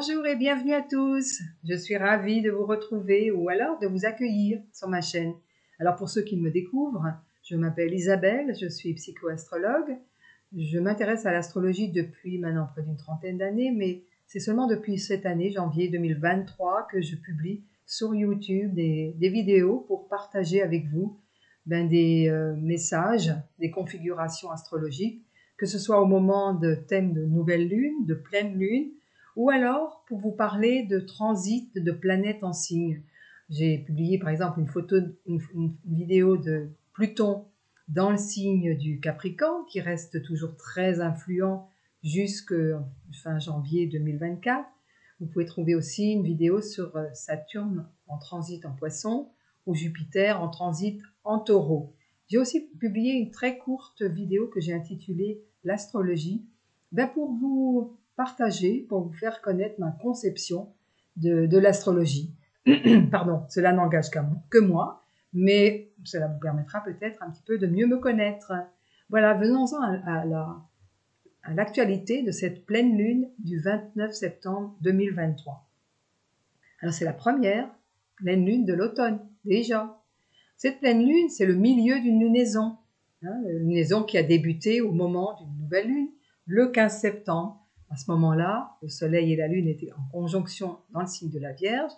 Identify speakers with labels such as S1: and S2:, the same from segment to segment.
S1: Bonjour et bienvenue à tous. Je suis ravie de vous retrouver ou alors de vous accueillir sur ma chaîne. Alors pour ceux qui me découvrent, je m'appelle Isabelle, je suis psychoastrologue. Je m'intéresse à l'astrologie depuis maintenant près d'une trentaine d'années, mais c'est seulement depuis cette année, janvier 2023, que je publie sur YouTube des vidéos pour partager avec vous des messages, des configurations astrologiques, que ce soit au moment de thèmes de nouvelle lune, de pleine lune, ou alors pour vous parler de transit de planètes en signe. J'ai publié par exemple une vidéo de Pluton dans le signe du Capricorne, qui reste toujours très influent jusque fin janvier 2024. Vous pouvez trouver aussi une vidéo sur Saturne en transit en Poisson ou Jupiter en transit en Taureau. J'ai aussi publié une très courte vidéo que j'ai intitulée L'astrologie, pour vous partager, pour vous faire connaître ma conception de l'astrologie. Pardon, cela n'engage que moi, mais cela vous permettra peut-être un petit peu de mieux me connaître. Voilà, venons-en à l'actualité de cette pleine lune du 29 septembre 2023. Alors c'est la première pleine lune de l'automne, déjà. Cette pleine lune, c'est le milieu d'une lunaison, une lunaison qui a débuté au moment d'une nouvelle lune, le 15 septembre. À ce moment-là, le soleil et la lune étaient en conjonction dans le signe de la Vierge.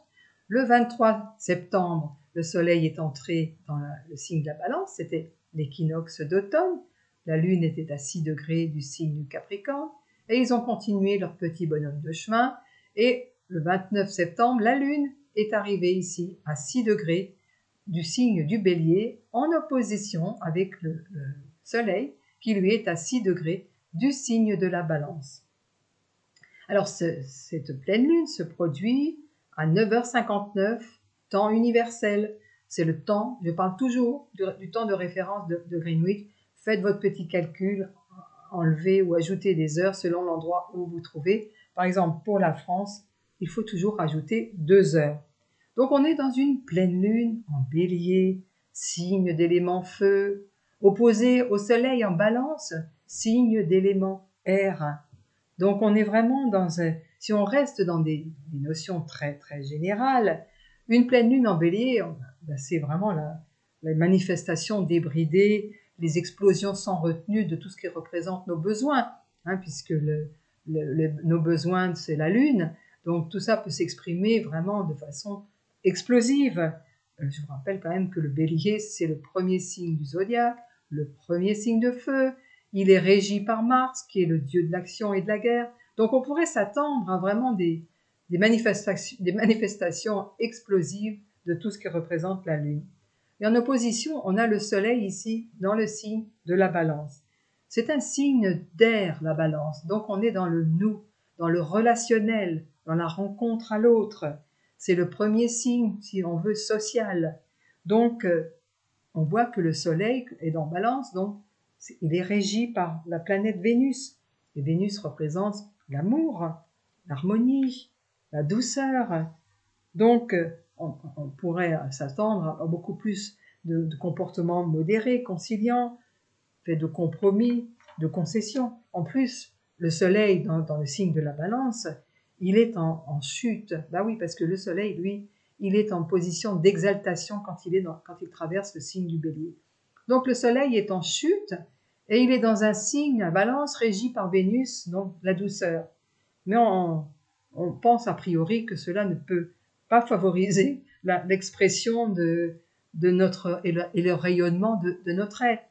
S1: Le 23 septembre, le soleil est entré dans le signe de la Balance, c'était l'équinoxe d'automne. La lune était à 6 degrés du signe du Capricorne, et ils ont continué leur petit bonhomme de chemin. Et le 29 septembre, la lune est arrivée ici à 6 degrés du signe du Bélier, en opposition avec le soleil, qui lui est à 6 degrés du signe de la Balance. Alors cette pleine lune se produit à 9h59, temps universel. C'est le temps, je parle toujours du temps de référence de Greenwich. Faites votre petit calcul, enlevez ou ajoutez des heures selon l'endroit où vous vous trouvez. Par exemple, pour la France, il faut toujours rajouter 2 heures. Donc on est dans une pleine lune en Bélier, signe d'élément feu, opposé au soleil en Balance, signe d'élément air. Donc on est vraiment si on reste dans des notions très très générales, une pleine lune en Bélier, c'est vraiment la manifestation débridée, les explosions sans retenue de tout ce qui représente nos besoins, puisque nos besoins c'est la lune, donc tout ça peut s'exprimer vraiment de façon explosive. Je vous rappelle quand même que le Bélier, c'est le premier signe du zodiaque, le premier signe de feu. Il est régi par Mars, qui est le dieu de l'action et de la guerre. Donc on pourrait s'attendre à vraiment des manifestations explosives de tout ce qui représente la Lune. Et en opposition, on a le Soleil ici, dans le signe de la Balance. C'est un signe d'air, la Balance. Donc on est dans le nous, dans le relationnel, dans la rencontre à l'autre. C'est le premier signe, si on veut, social. Donc, on voit que le Soleil est dans Balance, donc il est régi par la planète Vénus. Et Vénus représente l'amour, l'harmonie, la douceur. Donc, on pourrait s'attendre à beaucoup plus de comportements modérés, conciliants, faits de compromis, de concessions. En plus, le Soleil, dans le signe de la Balance, il est en chute. Oui, parce que le Soleil, lui, il est en position d'exaltation quand il traverse le signe du Bélier. Donc le Soleil est en chute et il est dans un signe, la Balance, régi par Vénus, donc la douceur. Mais on pense a priori que cela ne peut pas favoriser l'expression de notre et le rayonnement de notre être.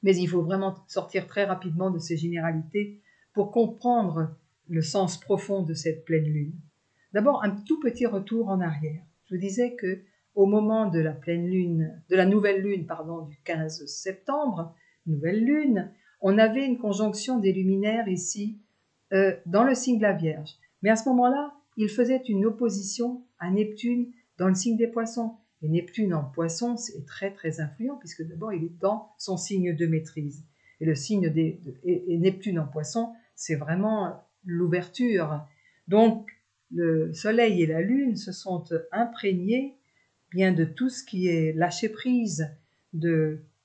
S1: Mais il faut vraiment sortir très rapidement de ces généralités pour comprendre le sens profond de cette pleine lune. D'abord, un tout petit retour en arrière. Je vous disais que au moment de la pleine lune, de la nouvelle lune, du 15 septembre, nouvelle lune, on avait une conjonction des luminaires ici, dans le signe de la Vierge. Mais à ce moment-là, il faisait une opposition à Neptune dans le signe des Poissons. Et Neptune en Poisson, c'est très très influent, puisque d'abord il est dans son signe de maîtrise. Et le signe et Neptune en Poisson, c'est vraiment l'ouverture. Donc, le Soleil et la Lune se sont imprégnés bien de tout ce qui est lâcher prise.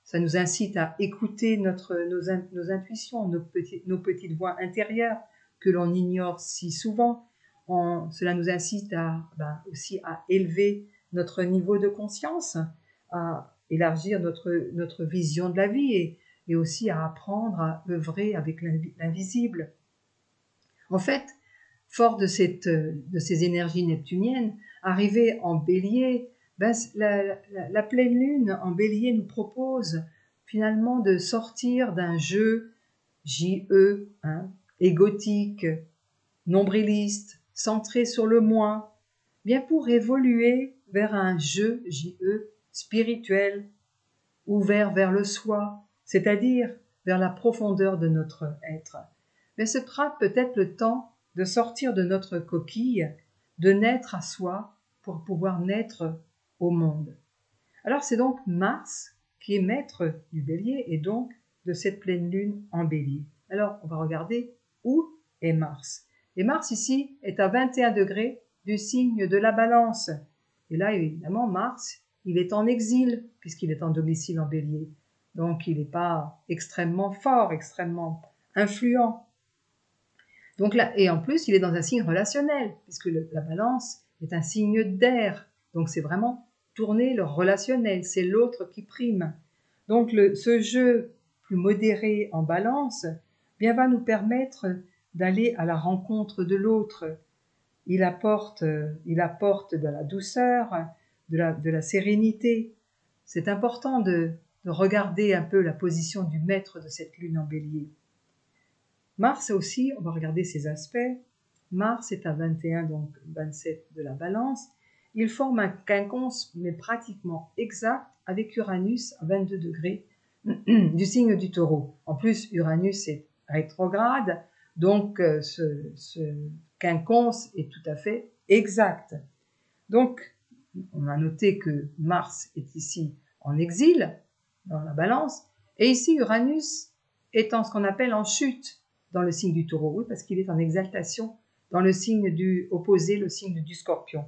S1: Ça nous incite à écouter nos intuitions, nos petites voix intérieures que l'on ignore si souvent. Cela nous incite aussi à élever notre niveau de conscience, à élargir notre vision de la vie et aussi à apprendre à œuvrer avec l'invisible. En fait, fort de ces énergies neptuniennes, arrivé en bélier, la pleine lune en bélier nous propose finalement de sortir d'un jeu J-E, égotique, nombriliste, centré sur le moi, bien pour évoluer vers un jeu J-E spirituel, ouvert vers le soi, c'est-à-dire vers la profondeur de notre être. Mais ce sera peut-être le temps de sortir de notre coquille, de naître à soi pour pouvoir naître au monde. Alors c'est donc Mars qui est maître du bélier et donc de cette pleine lune en bélier. Alors on va regarder où est Mars. Et Mars ici est à 21 degrés du signe de la balance. Et là évidemment Mars, il est en exil puisqu'il est en domicile en bélier. Donc il n'est pas extrêmement fort, extrêmement influent. Donc là, et en plus, il est dans un signe relationnel, puisque la balance est un signe d'air. Donc c'est vraiment tourner le relationnel, c'est l'autre qui prime. Donc ce jeu plus modéré en balance va nous permettre d'aller à la rencontre de l'autre. Il apporte de la douceur, de la sérénité. C'est important de regarder un peu la position du maître de cette lune en bélier. Mars aussi, on va regarder ses aspects. Mars est à 21, donc 27 de la balance. Il forme un quinconce, mais pratiquement exact, avec Uranus à 22 degrés du signe du Taureau. En plus, Uranus est rétrograde, donc ce quinconce est tout à fait exact. Donc, on a noté que Mars est ici en exil, dans la balance, et ici Uranus est en ce qu'on appelle en chute, dans le signe du Taureau, oui, parce qu'il est en exaltation dans le signe opposé, le signe du Scorpion.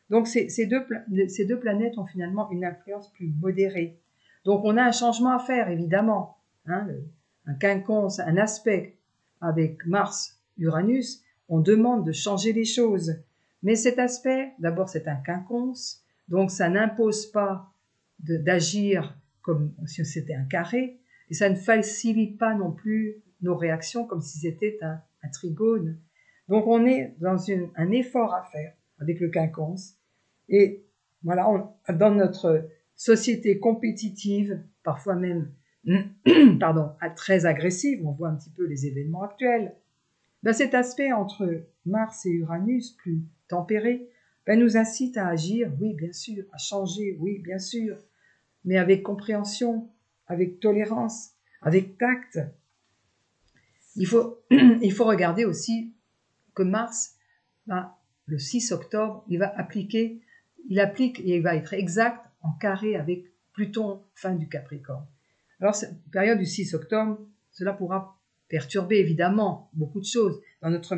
S1: Donc ces deux planètes ont finalement une influence plus modérée. Donc on a un changement à faire, évidemment. Un quinconce, un aspect avec Mars-Uranus, on demande de changer les choses. Mais cet aspect, d'abord c'est un quinconce, donc ça n'impose pas d'agir comme si c'était un carré, et ça ne facilite pas non plus nos réactions comme si c'était un trigone. Donc on est dans un effort à faire avec le quinconce. Et voilà, dans notre société compétitive, parfois même très agressive, on voit un petit peu les événements actuels, cet aspect entre Mars et Uranus, plus tempéré, nous incite à agir, oui bien sûr, à changer, oui bien sûr, mais avec compréhension, avec tolérance, avec tact. Il faut regarder aussi que Mars, le 6 octobre, il applique et il va être exact en carré avec Pluton, fin du Capricorne. Alors, cette période du 6 octobre, cela pourra perturber évidemment beaucoup de choses dans notre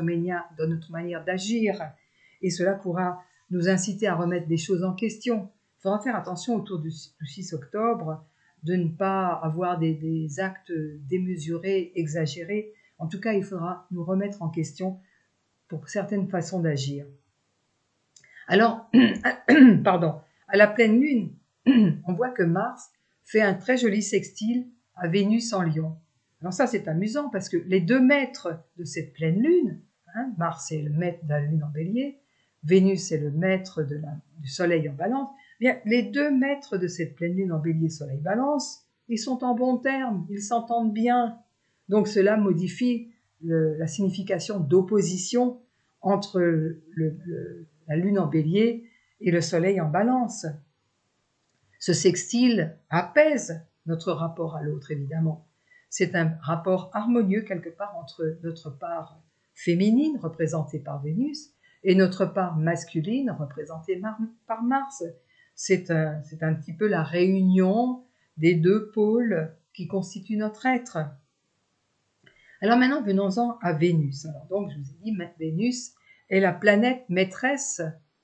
S1: manière d'agir, et cela pourra nous inciter à remettre des choses en question. Il faudra faire attention autour du 6 octobre de ne pas avoir des actes démesurés, exagérés. En tout cas, il faudra nous remettre en question pour certaines façons d'agir. Alors, à la pleine lune, on voit que Mars fait un très joli sextile à Vénus en Lion. Alors ça, c'est amusant parce que les deux maîtres de cette pleine lune, Mars est le maître de la lune en bélier, Vénus est le maître du soleil en balance, bien, les deux maîtres de cette pleine lune en bélier, soleil, balance, ils sont en bons termes, ils s'entendent bien. Donc cela modifie la signification d'opposition entre la lune en bélier et le soleil en balance. Ce sextile apaise notre rapport à l'autre, évidemment. C'est un rapport harmonieux quelque part entre notre part féminine, représentée par Vénus, et notre part masculine, représentée par Mars. C'est un petit peu la réunion des deux pôles qui constituent notre être. Alors maintenant, venons-en à Vénus. Alors donc, je vous ai dit, Vénus est la planète maîtresse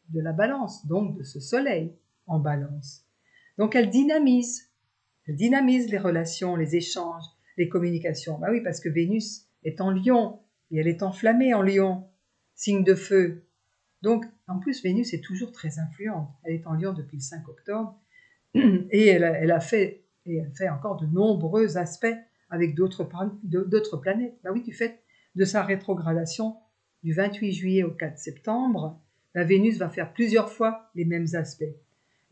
S1: de la balance, donc de ce soleil en balance. Donc elle dynamise les relations, les échanges, les communications. Oui, parce que Vénus est en Lion, et elle est enflammée en Lion. signe de feu. Donc, en plus, Vénus est toujours très influente. Elle est en Lion depuis le 5 octobre et elle fait encore de nombreux aspects avec d'autres planètes. Ben oui, du fait de sa rétrogradation du 28 juillet au 4 septembre, la Vénus va faire plusieurs fois les mêmes aspects.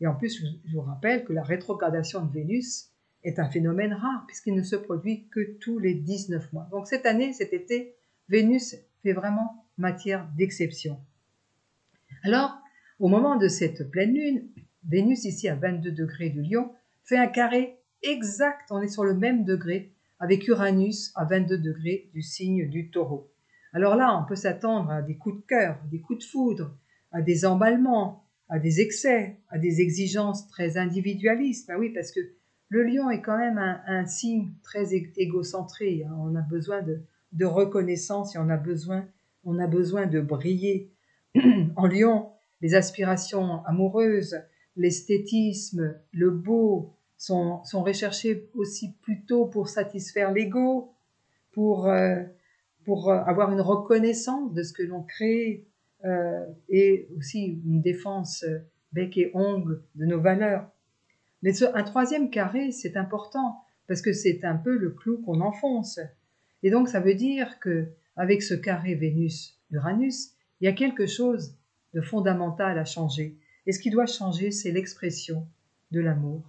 S1: Et en plus, je vous rappelle que la rétrogradation de Vénus est un phénomène rare puisqu'il ne se produit que tous les 19 mois. Donc cette année, cet été, Vénus fait vraiment matière d'exception. Alors, au moment de cette pleine lune, Vénus, ici à 22 degrés du Lion, fait un carré exact, on est sur le même degré, avec Uranus à 22 degrés du signe du Taureau. Alors là, on peut s'attendre à des coups de cœur, des coups de foudre, à des emballements, à des excès, à des exigences très individualistes. Ben oui, parce que le Lion est quand même un signe très égocentré. On a besoin de reconnaissance et on a besoin de briller. En Lion, les aspirations amoureuses, l'esthétisme, le beau sont recherchés aussi plutôt pour satisfaire l'ego, pour avoir une reconnaissance de ce que l'on crée et aussi une défense bec et ongle de nos valeurs. Mais un troisième carré, c'est important parce que c'est un peu le clou qu'on enfonce. Et donc ça veut dire que avec ce carré Vénus-Uranus, il y a quelque chose de fondamental à changer. Et ce qui doit changer, c'est l'expression de l'amour.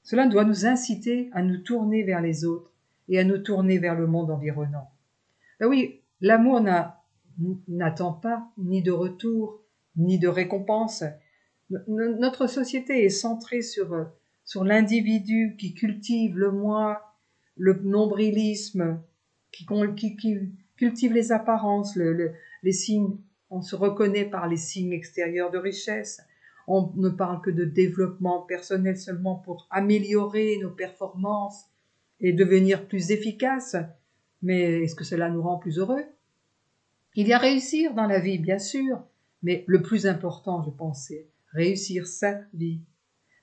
S1: Cela doit nous inciter à nous tourner vers les autres et à nous tourner vers le monde environnant. Ben oui, l'amour n'attend pas ni de retour, ni de récompense. Notre société est centrée sur l'individu qui cultive le moi, le nombrilisme, qui cultive les apparences, les signes. On se reconnaît par les signes extérieurs de richesse. On ne parle que de développement personnel seulement pour améliorer nos performances et devenir plus efficaces. Mais est-ce que cela nous rend plus heureux? Il y a réussir dans la vie, bien sûr, mais le plus important, je pense, c'est réussir sa vie.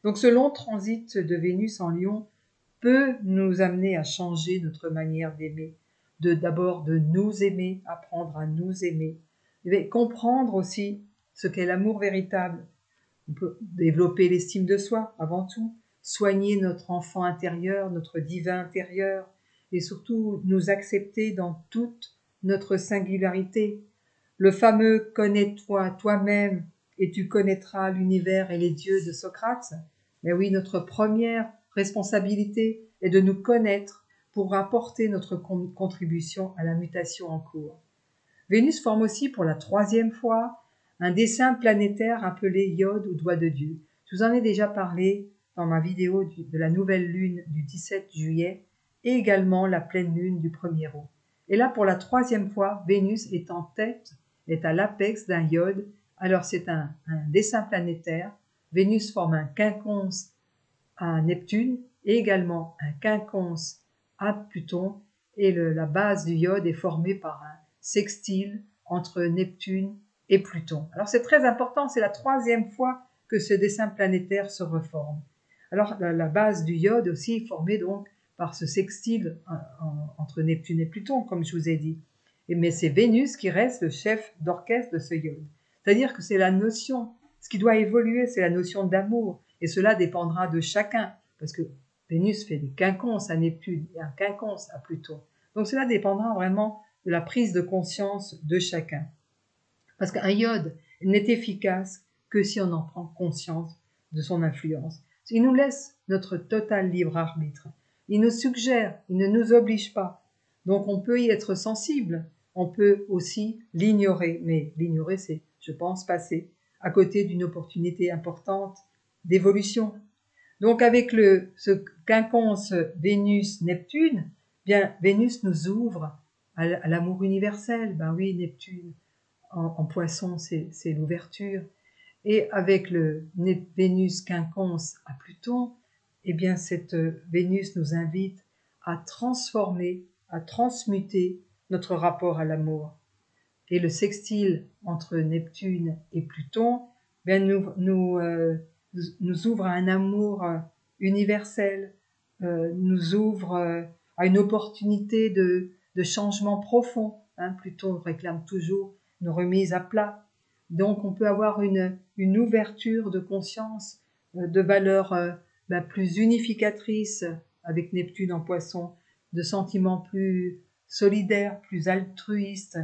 S1: Donc ce long transit de Vénus en Lion peut nous amener à changer notre manière d'aimer, d'abord de nous aimer, apprendre à nous aimer, et comprendre aussi ce qu'est l'amour véritable. On peut développer l'estime de soi avant tout, soigner notre enfant intérieur, notre divin intérieur, et surtout nous accepter dans toute notre singularité. Le fameux « connais-toi toi-même et tu connaîtras l'univers et les dieux » de Socrate. Mais oui, notre première responsabilité est de nous connaître pour apporter notre contribution à la mutation en cours. Vénus forme aussi pour la 3e fois un dessin planétaire appelé Iode ou doigt de Dieu. Je vous en ai déjà parlé dans ma vidéo de la nouvelle lune du 17 juillet et également la pleine lune du 1er août. Et là, pour la 3e fois, Vénus est en tête, est à l'apex d'un iode. Alors c'est un dessin planétaire. Vénus forme un quinconce à Neptune et également un quinconce à Pluton. Et la base du iode est formée par un sextile entre Neptune et Pluton. Alors c'est très important, c'est la 3e fois que ce dessin planétaire se reforme. Alors la base du iode aussi est formée donc par ce sextile entre Neptune et Pluton, comme je vous ai dit. Mais c'est Vénus qui reste le chef d'orchestre de ce iode. C'est-à-dire que c'est la notion, ce qui doit évoluer, c'est la notion d'amour. Et cela dépendra de chacun, parce que Vénus fait des quinconces à Neptune et un quinconce à Pluton. Donc cela dépendra vraiment de la prise de conscience de chacun. Parce qu'un iode n'est efficace que si on en prend conscience de son influence. Il nous laisse notre total libre arbitre. Il nous suggère, il ne nous oblige pas. Donc on peut y être sensible, on peut aussi l'ignorer. Mais l'ignorer, c'est, je pense, passer à côté d'une opportunité importante d'évolution. Donc avec ce quinconce Vénus-Neptune, bien Vénus nous ouvre à l'amour universel. Ben oui, Neptune en poisson, c'est l'ouverture. Et avec le Vénus quinconce à Pluton, eh bien cette Vénus nous invite à transformer, à transmuter notre rapport à l'amour. Et le sextile entre Neptune et Pluton bien, nous ouvre à un amour universel, nous ouvre à une opportunité de changement profond. Hein. Pluton réclame toujours une remise à plat. Donc on peut avoir une ouverture de conscience, de valeurs plus unificatrices avec Neptune en Poisson, de sentiments plus solidaires, plus altruistes.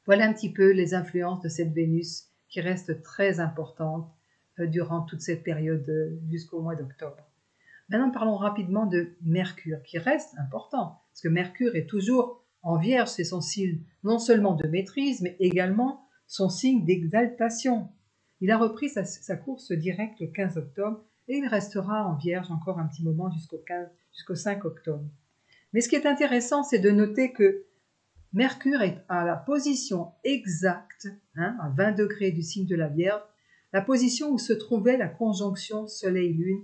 S1: Voilà un petit peu les influences de cette Vénus qui reste très importante durant toute cette période jusqu'au mois d'octobre. Maintenant, parlons rapidement de Mercure, qui reste important, parce que Mercure est toujours en Vierge, c'est son signe non seulement de maîtrise, mais également son signe d'exaltation. Il a repris sa course directe le 15 octobre, et il restera en Vierge encore un petit moment jusqu'au 5 octobre. Mais ce qui est intéressant, c'est de noter que Mercure est à la position exacte, à 20 degrés du signe de la Vierge, la position où se trouvait la conjonction Soleil-Lune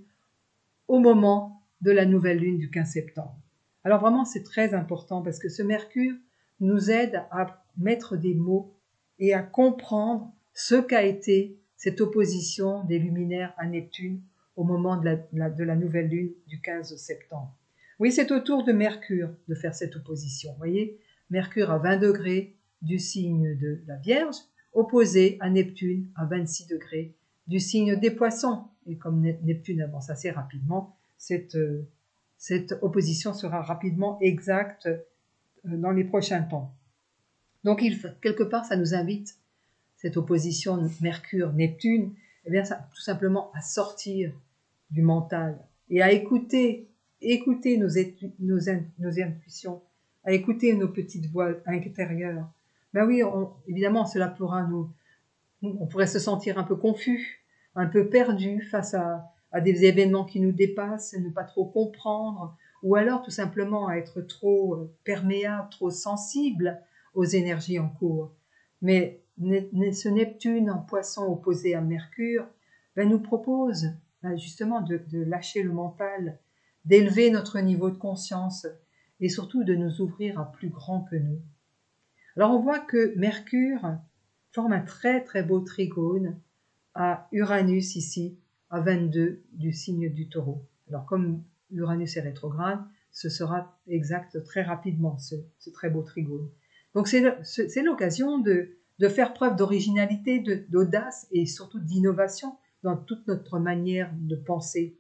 S1: au moment de la nouvelle lune du 15 septembre. Alors vraiment, c'est très important parce que ce Mercure nous aide à mettre des mots et à comprendre ce qu'a été cette opposition des luminaires à Neptune au moment de la nouvelle lune du 15 septembre. Oui, c'est au tour de Mercure de faire cette opposition. Vous voyez, Mercure à 20 degrés du signe de la Vierge, opposé à Neptune à 26 degrés du signe des Poissons. Et comme Neptune avance assez rapidement, cette opposition sera rapidement exacte dans les prochains temps. Donc, quelque part, ça nous invite, cette opposition Mercure-Neptune, eh bien, tout simplement à sortir du mental et à écouter nos intuitions, à écouter nos petites voix intérieures. Ben oui, évidemment, cela pourra on pourrait se sentir un peu confus, un peu perdu face à des événements qui nous dépassent, ne pas trop comprendre, ou alors tout simplement à être trop perméable, trop sensible aux énergies en cours. Mais ce Neptune en Poisson opposé à Mercure nous propose justement de lâcher le mental, d'élever notre niveau de conscience et surtout de nous ouvrir à plus grand que nous. Alors on voit que Mercure forme un très très beau trigone à Uranus ici, à 22 du signe du Taureau. Alors comme Uranus est rétrograde, ce sera exact très rapidement, ce très beau trigone. Donc c'est l'occasion de faire preuve d'originalité, d'audace et surtout d'innovation dans toute notre manière de penser.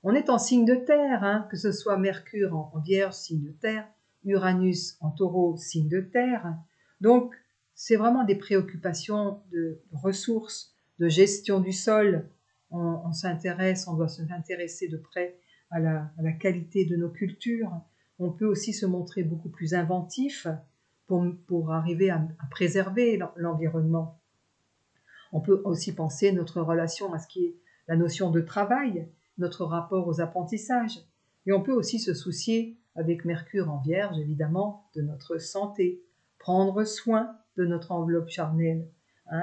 S1: On est en signe de terre, que ce soit Mercure en Vierge, signe de terre, Uranus en Taureau, signe de terre. Donc, c'est vraiment des préoccupations de ressources, de gestion du sol. On doit s'intéresser de près à la qualité de nos cultures. On peut aussi se montrer beaucoup plus inventif pour arriver à préserver l'environnement. On peut aussi penser notre relation à ce qui est la notion de travail, notre rapport aux apprentissages. Et on peut aussi se soucier, avec Mercure en Vierge évidemment, de notre santé, prendre soin de notre enveloppe charnelle.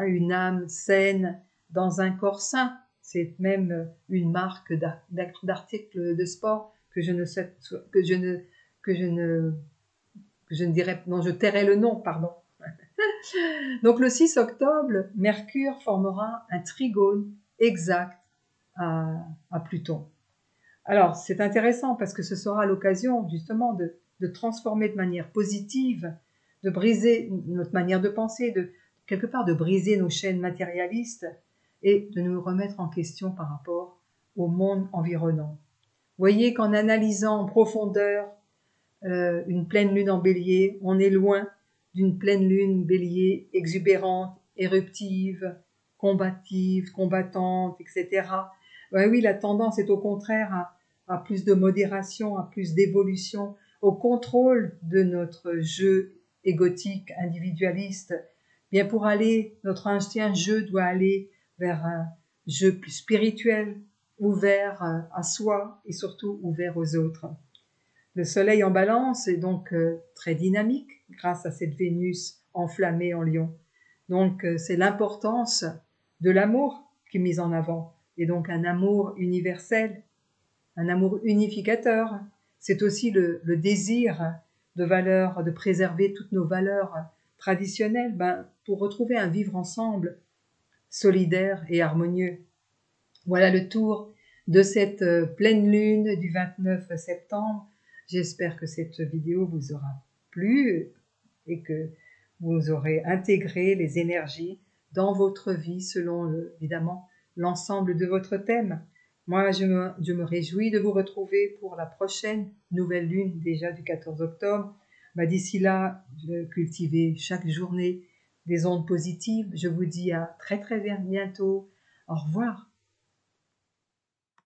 S1: Une âme saine dans un corps sain, c'est même une marque d'article de sport que je tairai le nom, pardon. Donc le 6 octobre, Mercure formera un trigone exact à Pluton. Alors c'est intéressant parce que ce sera l'occasion justement de transformer de manière positive, de briser notre manière de penser, quelque part de briser nos chaînes matérialistes et de nous remettre en question par rapport au monde environnant. Vous voyez qu'en analysant en profondeur une pleine lune en bélier, on est loin d'une pleine lune bélier exubérante, éruptive, combative, combattante, etc. Oui, la tendance est au contraire à plus de modération, à plus d'évolution, au contrôle de notre jeu égotique, individualiste. Bien pour aller, notre ancien jeu doit aller vers un jeu plus spirituel, ouvert à soi et surtout ouvert aux autres. Le soleil en balance est donc très dynamique grâce à cette Vénus enflammée en Lion. Donc c'est l'importance de l'amour qui est mise en avant, et donc un amour universel, un amour unificateur. C'est aussi le désir de valeurs, de préserver toutes nos valeurs traditionnelles pour retrouver un vivre ensemble solidaire et harmonieux. Voilà le tour de cette pleine lune du 29 septembre. J'espère que cette vidéo vous aura plu. et que vous aurez intégré les énergies dans votre vie selon, évidemment, l'ensemble de votre thème. Moi, je me réjouis de vous retrouver pour la prochaine nouvelle lune, déjà du 14 octobre. D'ici là, cultivez chaque journée des ondes positives. Je vous dis à très très bientôt. Au revoir.